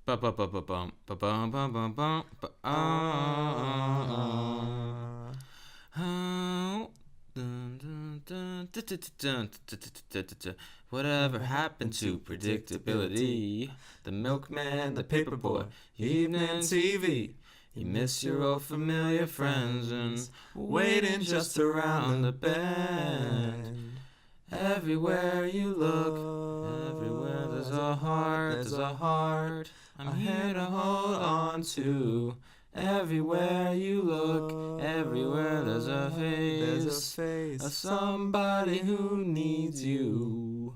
Ba-ba-ba-ba-bum, ba-bum-bum-bum-bum, oh. Dun, dun, dun, dun, dun, dun, dun, dun, dun, dun. Whatever happened to predictability? The milkman, the paperboy, evening TV. You miss your old familiar friends and waiting just around the bend. Everywhere you look, everywhere there's a heart. I'm here to hold on to. Everywhere you look, everywhere there's a face of somebody who needs you.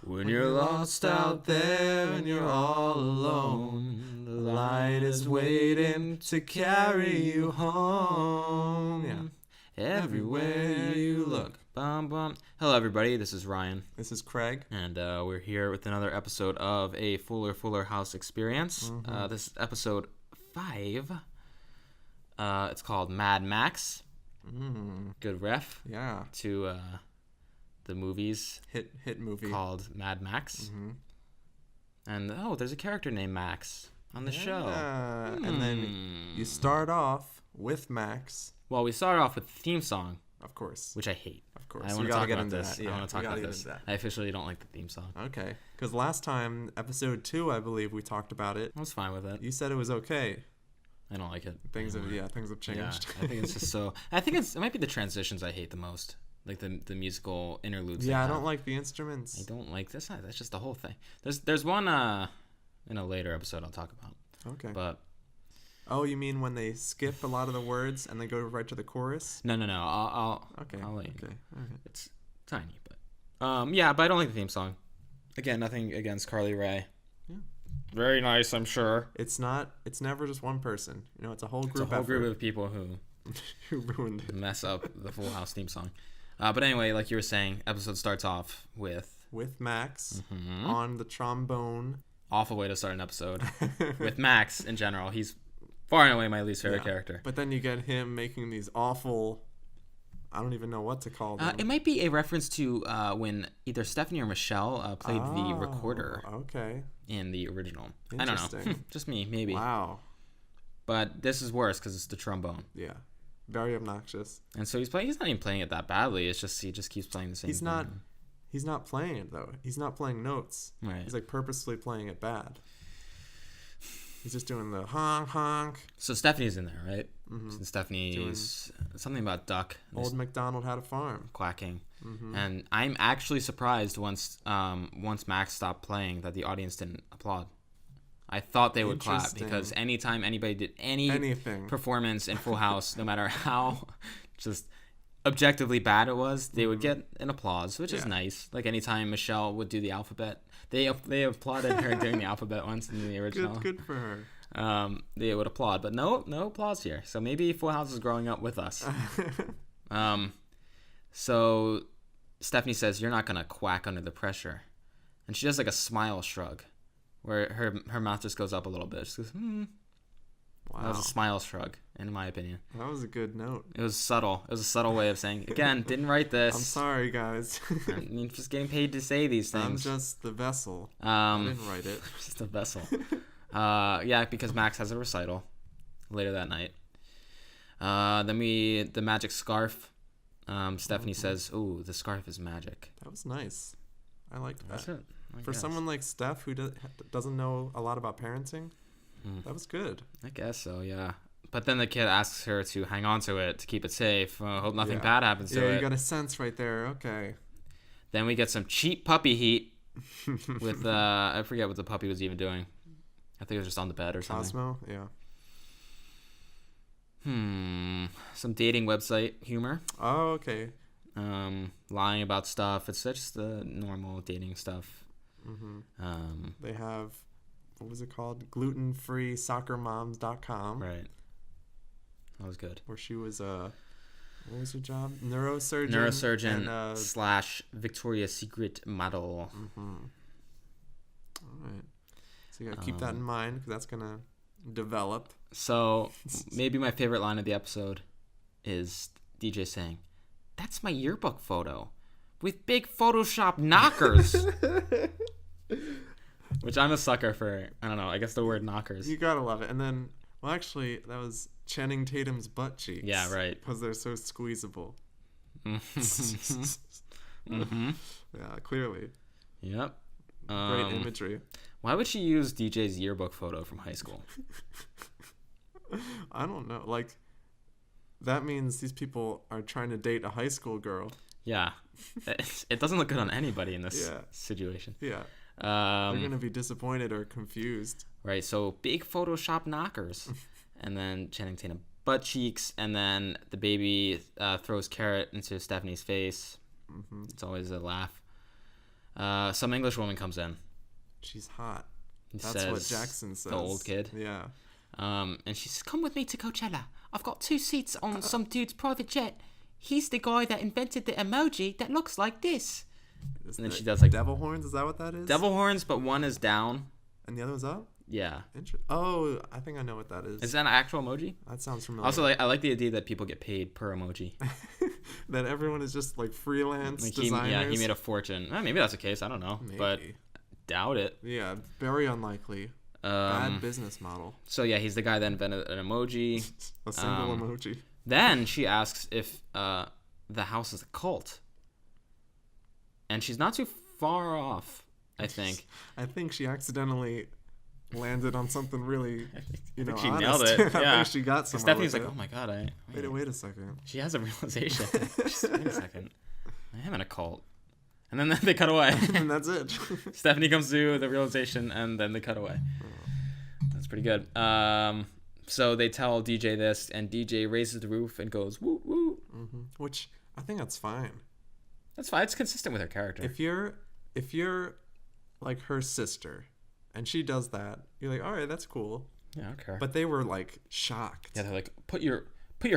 When you're lost out there and you're all alone, the light is waiting to carry you home. Yeah. Everywhere you look. Bum, bum. Hello, everybody. This is Ryan. This is Craig. And we're here with another episode of a Fuller House Experience. Mm-hmm. This is episode 5. It's called Mad Max. Good ref. Yeah. To the movies. Hit movie. Called Mad Max. Mm-hmm. And, there's a character named Max on the show. And then you start off with Max. Well, we start off with the theme song. Of course. Which I hate. Of course. I want to talk about this. Yeah, I want to talk about this. I officially don't like the theme song. Okay. Because last time, episode 2, I believe, we talked about it. I was fine with it. You said it was okay. I don't like it. Things have changed. Yeah, I think it's just so... it might be the transitions I hate the most. Like the musical interludes. Yeah, I don't like the instruments. I don't like this. That's just the whole thing. There's one in a later episode I'll talk about. Okay. But... Oh, you mean when they skip a lot of the words and then go right to the chorus? No. I'll let you. Okay. It's tiny, but but I don't like the theme song. Again, nothing against Carly Rae. Yeah. Very nice, I'm sure. It's never just one person. It's a whole group. It's a whole group of people who ruined it. Mess up the Full House theme song. But anyway, like you were saying, episode starts off with Max on the trombone. Awful way to start an episode. With Max in general, he's far and away my least favorite character. But then you get him making these awful... I don't even know what to call them. It might be a reference to when either Stephanie or Michelle played the recorder. Okay. In the original. I don't know. Just me, maybe. Wow. But this is worse because it's the trombone. Yeah. Very obnoxious. And so he's not even playing it that badly. It's just he just keeps playing the same thing. He's not playing it though. He's not playing notes. Right. He's like purposely playing it bad. He's just doing the honk honk. So Stephanie's in there, right? Mm-hmm. Stephanie's something about duck. Old MacDonald had a farm. Quacking. Mm-hmm. And I'm actually surprised once Max stopped playing that the audience didn't applaud. I thought they would clap because anytime anybody did anything performance in Full House, no matter how just objectively bad it was, they would get an applause, which is nice. Like anytime Michelle would do the alphabet, they applauded her doing the alphabet once in the original. Good for her. They would applaud, but no applause here. So maybe Full House is growing up with us. So Stephanie says, "You're not gonna quack under the pressure," and she does like a smile shrug, where her mouth just goes up a little bit. She goes, Wow. That was a smile shrug, in my opinion. That was a good note. It was subtle. It was a subtle way of saying, again, didn't write this. I'm sorry, guys. I'm just getting paid to say these things. I'm just the vessel. I didn't write it. Just a vessel. Because Max has a recital later that night. Then the magic scarf. Stephanie says, "Ooh, the scarf is magic." That was nice. I liked that. That's it. For someone like Steph who doesn't know a lot about parenting, that was good. I guess so, yeah. But then the kid asks her to hang on to it to keep it safe. Hope nothing bad happens to it. Yeah, you got a sense right there. Okay. Then we get some cheap puppy heat with, I forget what the puppy was even doing. I think it was just on the bed or something. Cosmo, yeah. Some dating website humor. Oh, okay. Lying about stuff. It's just the normal dating stuff. Mm-hmm. They have... What was it called? Glutenfreesoccermoms.com. Right. That was good. Where she was what was her job? Neurosurgeon / Victoria's Secret model. Mm-hmm. All right. So you got to keep that in mind because that's going to develop. So maybe my favorite line of the episode is DJ saying, "That's my yearbook photo with big Photoshop knockers." Which I'm a sucker for. I don't know. I guess the word knockers. You gotta love it. And then, well, actually, that was Channing Tatum's butt cheeks. Yeah, right. Because they're so squeezable. Mm-hmm. Yeah, clearly. Yep. Great imagery. Why would she use DJ's yearbook photo from high school? I don't know. Like, that means these people are trying to date a high school girl. Yeah. It doesn't look good on anybody in this Yeah. situation. Yeah. They're going to be disappointed or confused. Right, so big Photoshop knockers. And then Channing Tatum butt cheeks. And then the baby throws carrot into Stephanie's face. Mm-hmm. It's always a laugh. Some English woman comes in. She's hot. He That's says, what Jackson says. The old kid. Yeah. And she says, come with me to Coachella. I've got 2 seats on some dude's private jet. He's the guy that invented the emoji that looks like this. Is And then the she does like devil horns. Is that what that is? devil horns, but one is down. And the other one's up? Yeah. Oh, I think I know what that is. Is that an actual emoji? That sounds familiar. Also, I like the idea that people get paid per emoji. That everyone is just like freelance Like designers. he made a fortune. Maybe that's the case. I don't know, Maybe. but doubt it. Yeah, very unlikely. Bad business model. So yeah, he's the guy that invented an emoji. A single emoji. Then she asks if the house is a cult, and she's not too far off. I think. I think she accidentally landed on something really, I think she honest. nailed it. Yeah. I think she got somewhere. Stephanie's with like, it. oh my god, Wait a second. She has a realization. Wait a second. I am in a cult. And then they cut away. And that's it. Stephanie comes to the realization, and then they cut away. That's pretty good. So they tell DJ this, and DJ raises the roof and goes, woo, woo. Mm-hmm. Which, I think that's fine. That's fine. It's consistent with her character. If you're like her sister, and she does that, you're like, all right, that's cool. Yeah, I don't care. But they were like shocked. Yeah, they're like, put your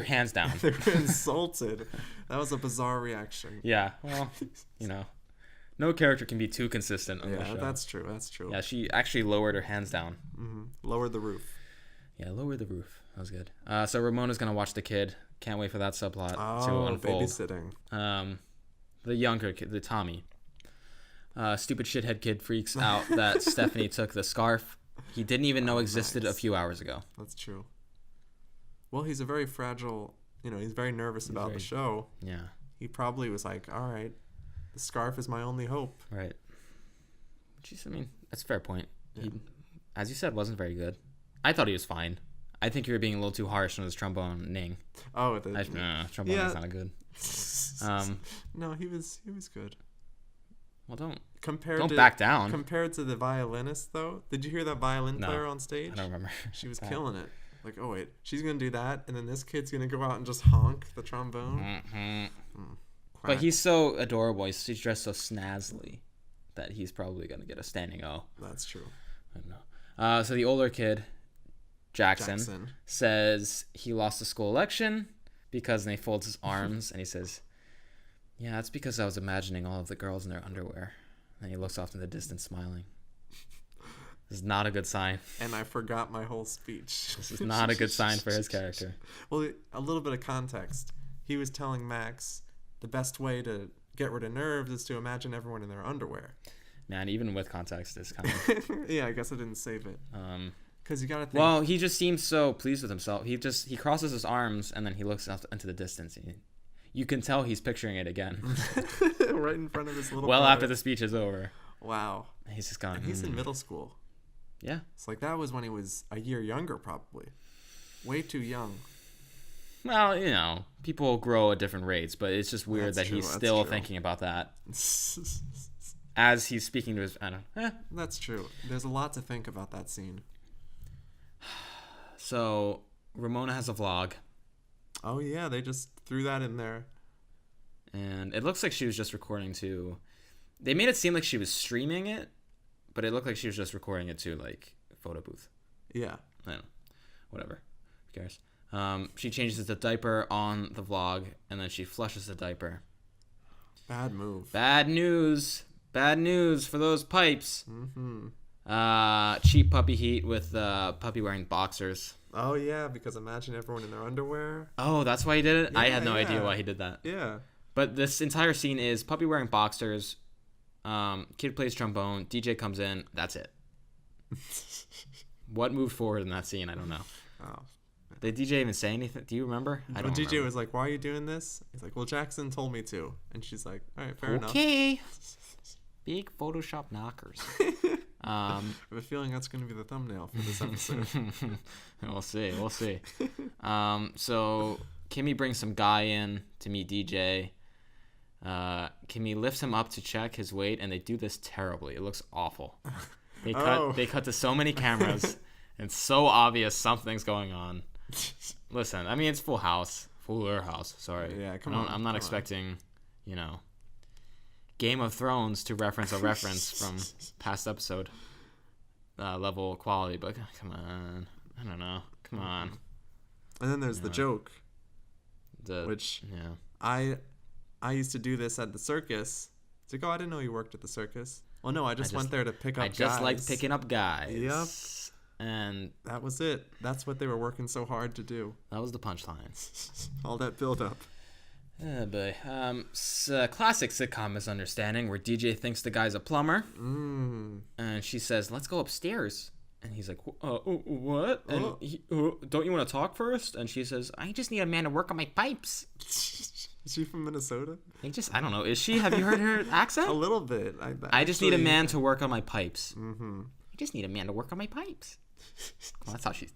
hands down. They were insulted. That was a bizarre reaction. Yeah, well, no character can be too consistent on the show. Yeah, that's true. That's true. Yeah, she actually lowered her hands down. Mm-hmm. Lowered the roof. Yeah, lower the roof. That was good. So Ramona's gonna watch the kid. Can't wait for that subplot to unfold. Babysitting. The younger kid, the Tommy. Stupid shithead kid freaks out that Stephanie took the scarf he didn't even know existed a few hours ago. That's true. Well, he's a very fragile, he's very nervous about the show. Yeah. He probably was like, all right, the scarf is my only hope. Right. I mean, that's a fair point. Yeah. He, as you said, wasn't very good. I thought he was fine. I think you were being a little too harsh on his tromboning. Oh, trombone is not good. No, he was good. Well, don't Compared back down. Compared to the violinist, though, did you hear that violin player on stage? I don't remember. She was killing it. Like, oh wait, she's gonna do that, and then this kid's gonna go out and just honk the trombone. Mm-hmm. But he's so adorable. He's dressed so snazzily that he's probably gonna get a standing O. That's true. I don't know. So the older kid, Jackson, says he lost the school election because, and he folds his arms and he says, yeah, that's because I was imagining all of the girls in their underwear. And he looks off in the distance smiling. This is not a good sign. And I forgot my whole speech. This is not a good sign for his character. Well, a little bit of context. He was telling Max the best way to get rid of nerves is to imagine everyone in their underwear. Man, even with context, it's kind of... Yeah, I guess I didn't save it. Because you got to think... Well, he just seems so pleased with himself. He crosses his arms and then he looks out into the distance. You can tell he's picturing it again. Right in front of his little Well, brother. after the speech is over. Wow. He's just gone. And he's in middle school. Yeah. It's like that was when he was a year younger, probably. Way too young. Well, people grow at different rates, but it's just weird that he's still thinking about that as he's speaking to his... I don't know. That's true. There's a lot to think about that scene. So, Ramona has a vlog. Oh, yeah. They just threw that in there. And it looks like she was just recording to... They made it seem like she was streaming it, but it looked like she was just recording it to, like, a photo booth. Yeah. I don't know. Whatever. Who cares? She changes the diaper on the vlog, and then she flushes the diaper. Bad move. Bad news. Bad news for those pipes. Mm-hmm. Cheap puppy heat with puppy wearing boxers. Oh, yeah, because imagine everyone in their underwear. Oh, that's why he did it? Yeah, I had no idea why he did that. Yeah. But this entire scene is puppy wearing boxers, kid plays trombone, DJ comes in, that's it. What moved forward in that scene? I don't know. Oh. Did DJ even say anything? Do you remember? I don't DJ remember. was like, "Why are you doing this?" He's like, "Well, Jackson told me to," and she's like, "All right, fair enough." Okay. Big Photoshop knockers. I have a feeling that's going to be the thumbnail for this episode. We'll see. So Kimmy brings some guy in to meet DJ. Kimmy lifts him up to check his weight, and they do this terribly. It looks awful. They cut to so many cameras, and it's so obvious something's going on. Listen, I mean, it's Fuller House. Sorry. Yeah, come on. I'm not expecting, Game of Thrones to reference a reference from past episode level quality, but come on. I don't know. Come on. And then there's the joke, which yeah. I used to do this at the circus. It's like, oh, I didn't know you worked at the circus. Well, no, I just went there to pick up guys. I just like picking up guys. Yep. And that was it. That's what they were working so hard to do. That was the punchline. All that build up. Yeah, boy. It's a classic sitcom misunderstanding where DJ thinks the guy's a plumber. And she says, "Let's go upstairs." And he's like, what? And don't you want to talk first? And she says, "I just need a man to work on my pipes." Is she from Minnesota? I don't know. Is she? Have you heard her accent? A little bit. I just need a man to work on my pipes. I just need a man to work on my pipes. Well, that's how she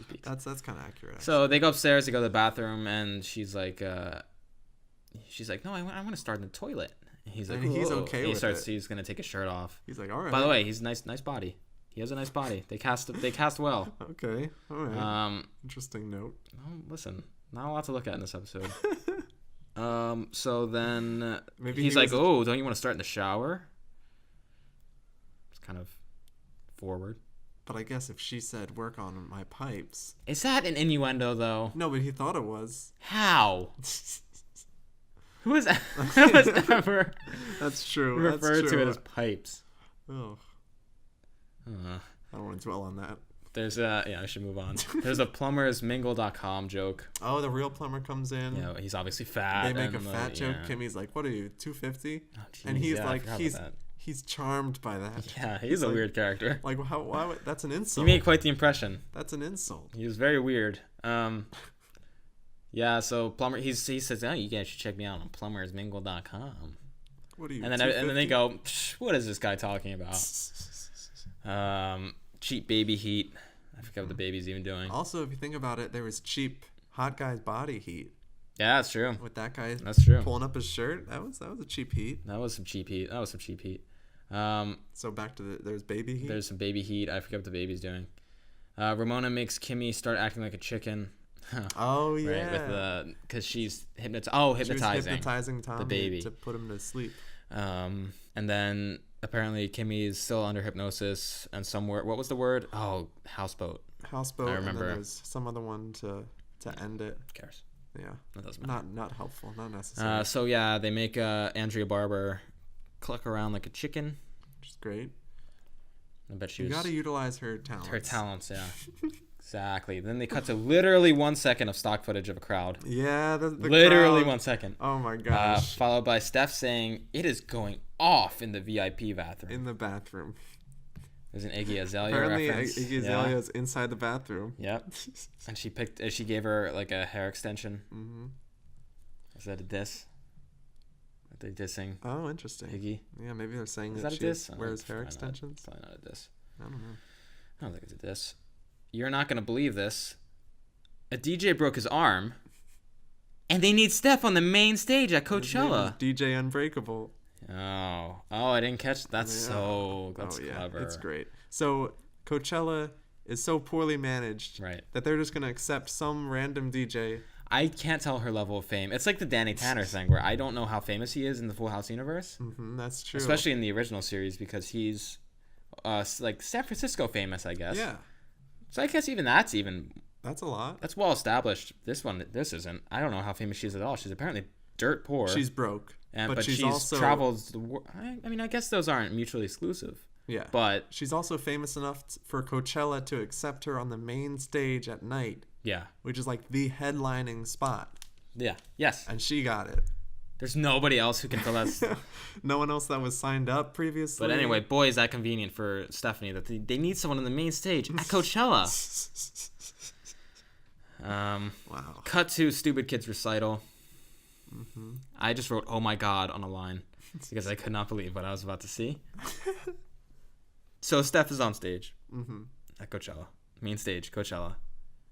speaks. That's kind of accurate. Actually. So they go upstairs, they go to the bathroom, and she's like, "No, I want to start in the toilet." And he's like, he's okay with it. He's gonna take his shirt off. He's like, "All right." By the way, he's nice body. He has a nice body. They cast well. Okay. All right. Interesting note. Well, listen, not a lot to look at in this episode. So then maybe he's like, "Oh, don't you want to start in the shower?" It's kind of forward. But I guess if she said work on my pipes. Is that an innuendo though? No, but he thought it was. How? Who has ever That's true. referred to it as pipes? Oh. I don't want to dwell on that. There's I should move on. There's a plumbersmingle.com joke. Oh, the real plumber comes in. Yeah, he's obviously fat. They make a fat joke. Yeah. Kimmy's like, "What are you, 250?" Oh, geez, and he's like, he's charmed by that. Yeah, he's a weird character. Like, why would, that's an insult. He made quite the impression. That's an insult. He was very weird. Yeah, so plumber, he says, "Oh, you guys should check me out on plumbersmingle.com." What are you? And then they go, "What is this guy talking about?" Cheap baby heat. I forget what the baby's even doing. Also, if you think about it, there was cheap hot guy's body heat. Yeah, that's true. With that guy pulling up his shirt, that was a cheap heat. That was some cheap heat. So back to there's baby heat. There's some baby heat. I forget what the baby's doing. Ramona makes Kimmy start acting like a chicken. Oh yeah. Right, because she's hypnotizing. She was hypnotizing Tommy the baby to put him to sleep. And then apparently Kimmy is still under hypnosis, and somewhere, what was the word? Oh, houseboat. Houseboat. I remember. And then there's some other one to end it. Who cares? Yeah. That doesn't matter. Not helpful. Not necessary. So yeah, they make Andrea Barber cluck around like a chicken. Which is great. I bet you got to utilize her talents. Her talents, yeah. Exactly. Then they cut to literally 1 second of stock footage of a crowd. Yeah, the literally crowd. 1 second. Oh my gosh. Followed by Steph saying, "It is going off in the VIP bathroom." In the bathroom. There's an Iggy Azalea Apparently, reference. Iggy Azalea is inside the bathroom. Yep. And she gave her like a hair extension. Mm-hmm. Is that a diss? Are they dissing? Oh, interesting. Iggy? Yeah, maybe they're saying that she a diss? wears hair extensions. Probably not a diss. I don't know. I don't think it's a diss. You're not going to believe this. A DJ broke his arm, and they need Steph on the main stage at Coachella. DJ Unbreakable. Oh, I didn't catch. That's clever. It's great. So Coachella is so poorly managed, right, that they're just going to accept some random DJ. I can't tell her level of fame. It's like the Danny Tanner thing, where I don't know how famous he is in the Full House universe. Mm-hmm, that's true. Especially in the original series, because he's like San Francisco famous, I guess. Yeah. So I guess that's a lot. That's well established. This isn't. I don't know how famous she is at all. She's apparently dirt poor. She's broke. But she's also traveled the world. I mean, I guess those aren't mutually exclusive. Yeah. But she's also famous enough for Coachella to accept her on the main stage at night. Yeah. Which is like the headlining spot. Yeah. Yes. And she got it. There's nobody else who can fill that. No one else that was signed up previously. But anyway, boy, is that convenient for Stephanie that they need someone on the main stage at Coachella. Wow. Cut to Stupid Kid's recital. Mm-hmm. I just wrote, "Oh my God," on a line because I could not believe what I was about to see. So Steph is on stage at Coachella. Main stage, Coachella,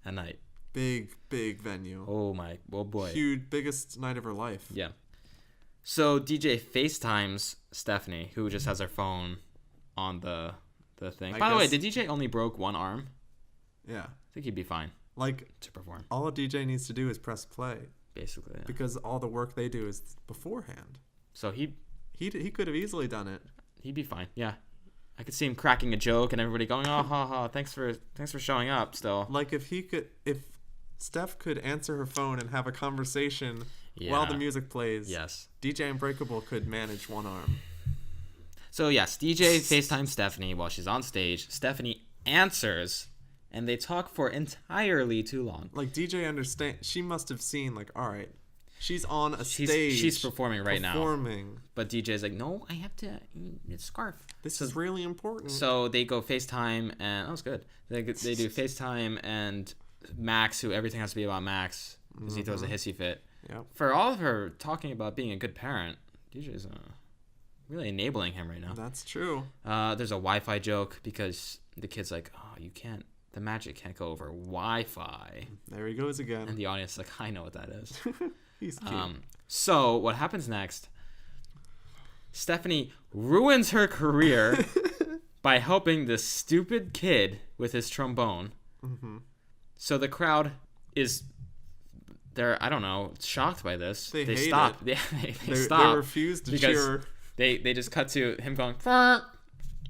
at night. Big venue. Oh boy. Huge, biggest night of her life. Yeah. So DJ FaceTimes Stephanie, who just has her phone on the thing. By the way, did DJ only broke one arm? Yeah. I think he'd be fine to perform. All a DJ needs to do is press play. Basically, yeah. Because all the work they do is beforehand. So he could have easily done it. He'd be fine. Yeah. I could see him cracking a joke and everybody going, "Oh, ha, ha, thanks for showing up." Still, like if Steph could answer her phone and have a conversation while the music plays. Yes. DJ Unbreakable could manage one arm. So yes, DJ FaceTimes Stephanie while she's on stage. Stephanie answers, and they talk for entirely too long. Like DJ she must have seen like, all right, she's on a stage. She's performing right now. But DJ's like, "No, I have to it's scarf. This is really important." So they go FaceTime, and that was good. They do FaceTime, and Max, who everything has to be about Max, because he throws a hissy fit. Yep. For all of her talking about being a good parent, DJ's really enabling him right now. That's true. There's a Wi-Fi joke because the kid's like, "Oh, you can't. The magic can't go over Wi-Fi." There he goes again. And the audience is like, "I know what that is." He's cute. So what happens next? Stephanie ruins her career by helping this stupid kid with his trombone. Mm-hmm. So the crowd is, I don't know, shocked by this. They hate stop. it. They stop. They refuse to cheer. They just cut to him going,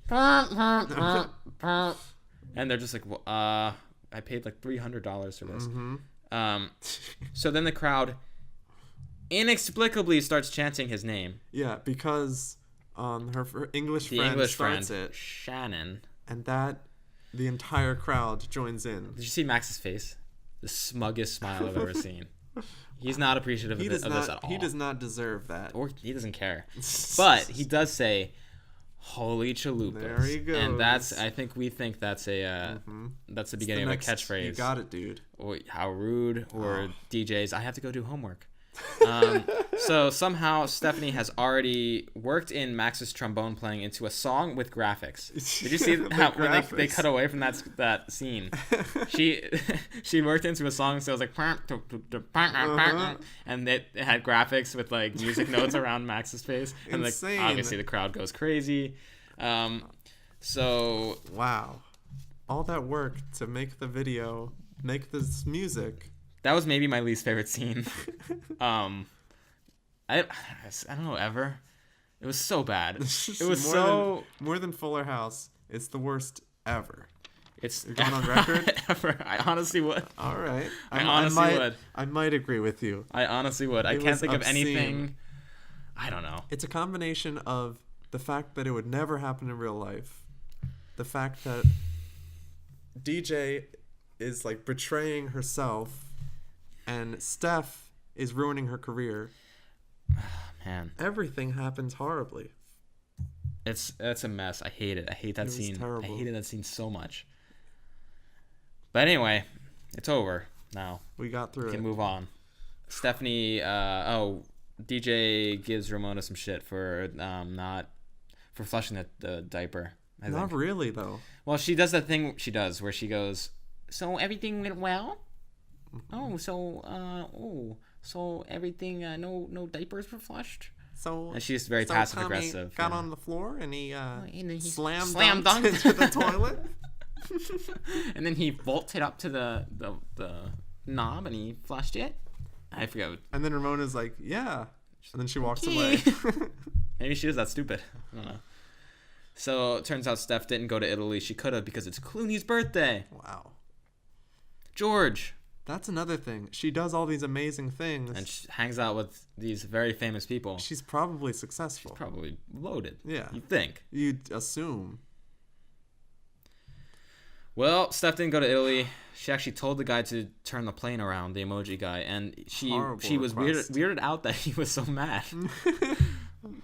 and they're just like, well, I paid like $300 for this. Mm-hmm. So then the crowd inexplicably starts chanting his name. Yeah, because her English friend starts it. Shannon. And the entire crowd joins in. Did you see Max's face? The smuggest smile I've ever seen. He's not appreciative of this at all. He does not deserve that. Or he doesn't care. But he does say, "Holy chalupas." There he goes. And we think that's that's the beginning of a catchphrase. You got it, dude. Or how rude, or DJs, "I have to go do homework." So somehow Stephanie has already worked in Max's trombone playing into a song with graphics. Did you see that when they cut away from that scene? She worked into a song, so it was like, and it had graphics with like music notes around Max's face, and like obviously the crowd goes crazy. So wow, all that work to make the video, make this music. That was maybe my least favorite scene. I don't know, ever. It was so bad. It was more than Fuller House. It's the worst ever. You're going on record? Ever. I honestly would. All right. I would. I might agree with you. I honestly would. I can't think of anything. I don't know. It's a combination of the fact that it would never happen in real life, the fact that DJ is like betraying herself, and Steph is ruining her career. Man, everything happens horribly. It's a mess. I hate it. I hate that scene. Terrible. I hated that scene so much. But anyway, it's over now. We got through it. We can move on. Stephanie, DJ gives Ramona some shit for flushing the diaper. Not really though. Well, she does that thing she does where she goes, "So everything went well? Mm-hmm. So everything, no diapers were flushed." So and she's very passive aggressive. Got on the floor and he slam dunked into the toilet. And then he vaulted up to the knob and he flushed it. I forgot. And then Ramona's like, "Yeah," and then she walks away. Maybe she was that stupid. I don't know. So it turns out Steph didn't go to Italy. She could have because it's Clooney's birthday. Wow. George. That's another thing. She does all these amazing things. And she hangs out with these very famous people. She's probably successful. She's probably loaded. Yeah. You'd think. You'd assume. Well, Steph didn't go to Italy. she actually told the guy to turn the plane around, the emoji guy, and she was request. weirded out that he was so mad.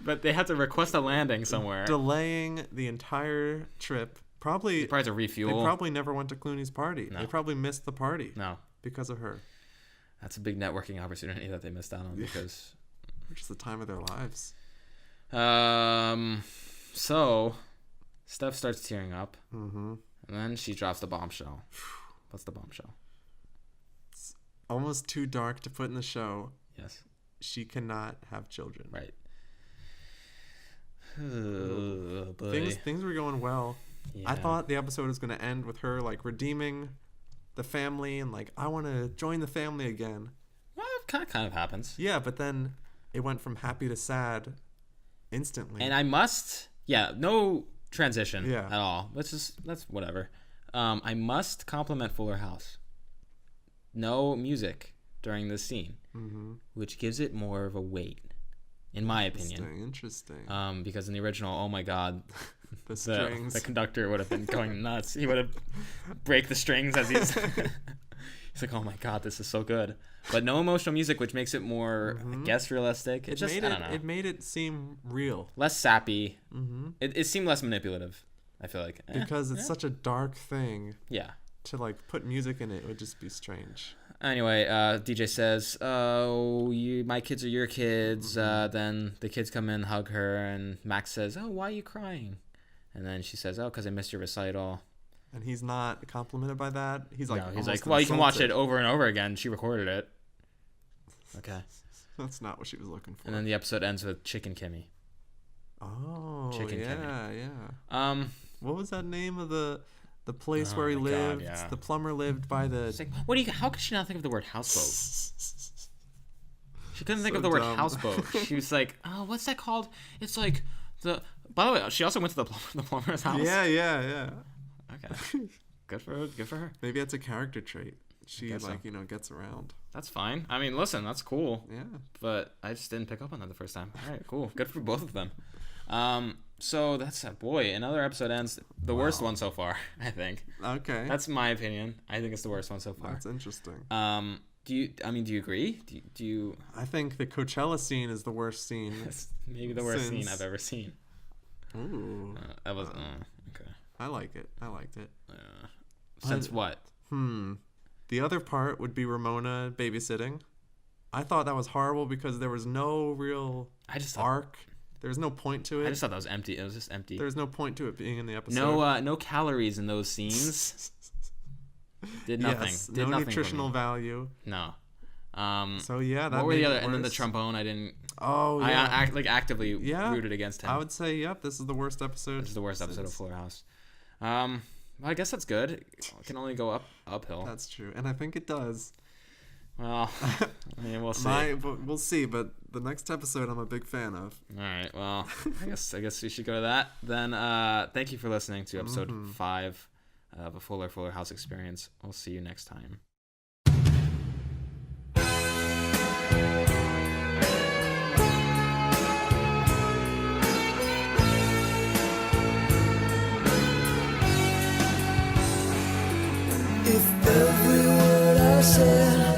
But they had to request a landing somewhere. Delaying the entire trip. Probably to refuel. They probably never went to Clooney's party. No. They probably missed the party. No. Because of her. That's a big networking opportunity that they missed out on because... Which is the time of their lives. So, Steph starts tearing up. Mm-hmm. And then she drops the bombshell. What's the bombshell? It's almost too dark to put in the show. Yes. She cannot have children. Right. Oh, Things were going well. Yeah. I thought the episode was going to end with her like redeeming the family and like, I want to join the family again. Well, it kind of happens. Yeah, but then it went from happy to sad instantly. And no transition Yeah. at all. That's whatever. I must compliment Fuller House. No music during this scene, which gives it more of a weight, in my opinion. Interesting. Because in the original, oh my god, the strings. The conductor would have been going nuts. He would have break the strings as he's. He's like, oh my god, this is so good. But no emotional music, which makes it more, I guess, realistic. I don't know. It made it seem real. Less sappy. Mm-hmm. It seemed less manipulative, I feel like. Because it's such a dark thing. Yeah. To like put music in it would just be strange. Anyway, DJ says, "Oh, my kids are your kids." Then the kids come in, hug her, and Max says, "Oh, why are you crying?" And then she says, "Oh, because I missed your recital." And he's not complimented by that. He's like, no, he's like, "Well, you can watch it over and over again. She recorded it." Okay. That's not what she was looking for. And then the episode ends with Chicken Kimmy. Oh, Chicken yeah, Kimmy. yeah. What was that name of the place where he lived? God, yeah. The plumber lived by the... It's like, how could she not think of the word houseboat? She couldn't think So of the word dumb. houseboat. She was like, oh, what's that called? It's like the... By the way, she also went to the plumber's house. Yeah. Okay. Good for her. Maybe that's a character trait. She, Guess so. gets around. That's fine. I mean, listen, that's cool. Yeah. But I just didn't pick up on that the first time. All right, cool. Good for both of them. So that's another episode ends the worst one so far, I think. Okay. That's my opinion. I think it's the worst one so far. That's interesting. Do you agree? Do you I think the Coachella scene is the worst scene. It's maybe the worst scene I've ever seen. Ooh. That was okay. I like it. I liked it. Since what? The other part would be Ramona babysitting. I thought that was horrible because there was no real arc. There was no point to it. I just thought that was empty. It was just empty. There was no point to it being in the episode. No calories in those scenes. Did nothing. Yes, Did no nothing nutritional value. No. So yeah, that what were the other? worse. And then the trombone. I didn't. Oh yeah. I actively rooted against him. I would say this is the worst episode. This is the worst episode of Fuller House. Well, I guess that's good. It can only go uphill. That's true, and I think it does. Well, I mean, we'll see. We'll see, but the next episode I'm a big fan of. All right. Well, I guess we should go to that. Then thank you for listening to episode 5 of a Fuller House experience. We'll see you next time. If every word I said